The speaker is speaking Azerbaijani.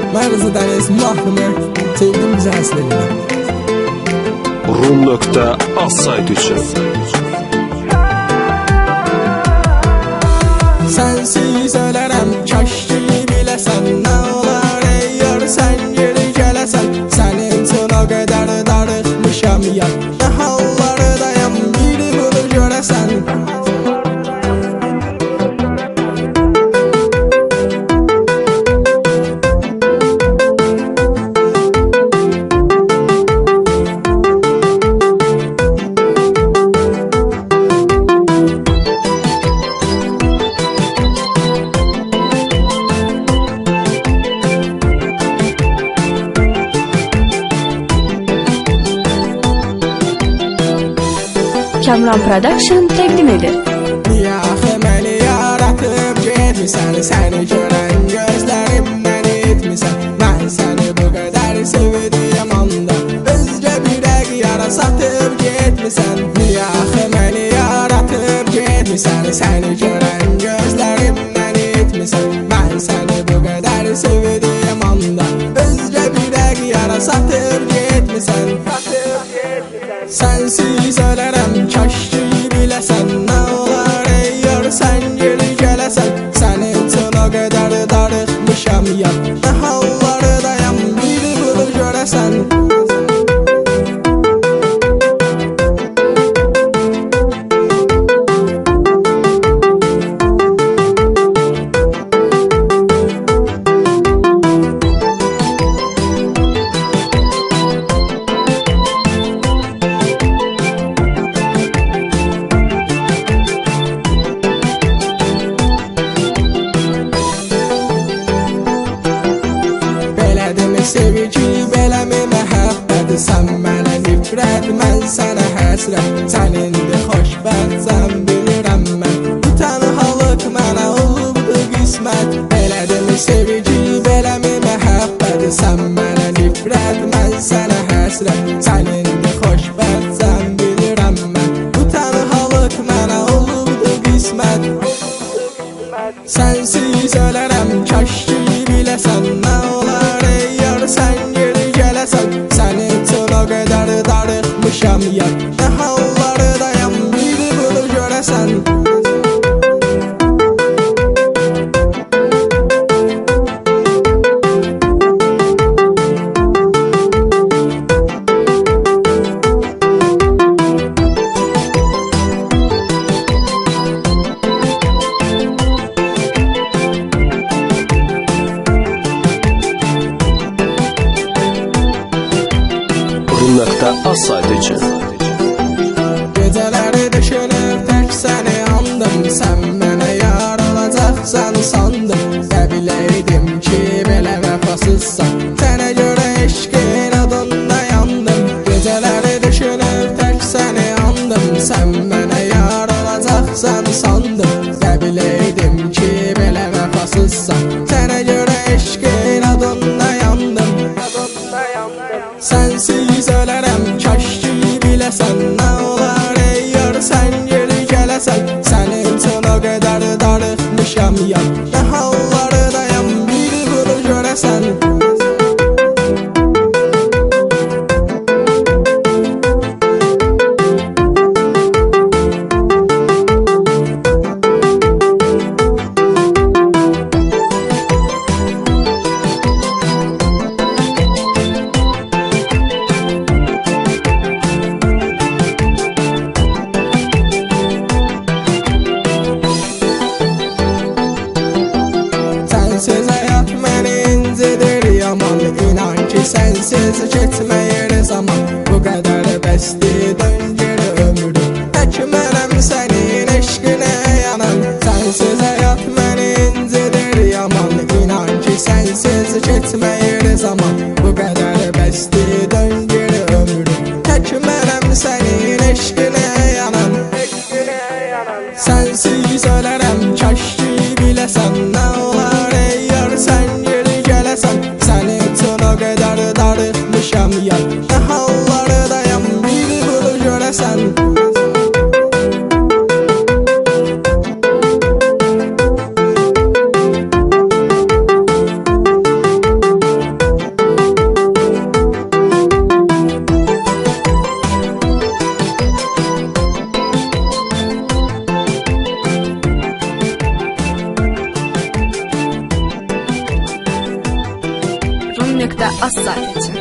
Mərzidən ismi Mahmud, sevdim bizi həsr edirəm. Rum.az sayt üçün. Sənsiz ölərəm, kaş ki biləsən, nə olar ey yar sən geri gələsən. Sənin üçün o qədər darıxmışam ya, nə hallardayam biri bunu görəsən. Kamran Production təqdim edir. Niyə axı məni yaratıb getmisən, səni görən gözlərimdən etmisən. Mən səni bu qədər sevdiyəm anda, özgə bir yara satıb getmisən. Niyə axı məni yaratıb getmisən, səni görən gözlərimdən etmisən. Mən səni bu qədər sevdiyəm anda, özgə bir yara satıb getmisən. Sənsiz ölərəm, kaş ki biləsən, nə olar ey yar sən geri gələsən. Sənin üçün o qədər darıxmışam ya, nə hallardayam biri bunu görəsən. Sevgi beləmi məhəbbət, sən mənə nifrət, mən sənə həsrət. Sənindir xoşbəxtsən bilirəm mən, bu tənhalıq mənə olubdur qismət. Belədirmi sevgi beləmi məhəbbət, sən mənə nifrət, mən sənə həsrət. Sənindir xoşbəxtsən bilirəm mən, bu tənhalıq mənə olubdur qismət. Sənsiz ölərəm, kaş ki biləsən, nə olar ey yar sən geri gələsən. Sənin üçün o qədər darıxmışam ya, nə hallardayam biri bunu görəsən. Rum.az sayt üçün. Gecələri düşünüb tək səni andım, sən mənə yar olacaqsan sandım. Nə biləydim ki belə vəfasızsan, sənə görə eşqin adında yandım. Gecələri düşünüb tək səni andım, sən mənə yar olacaqsan sandım. Nə biləydim ki belə vəfasızsan, sənə görə eşqin adında yandım. Sənsiz ölərəm, kaş ki biləsən, nə olar ey yar sən geri gələsən. Sənin üçün o qədər darıxmışam ya, nə hallardayam Az sayt üçün.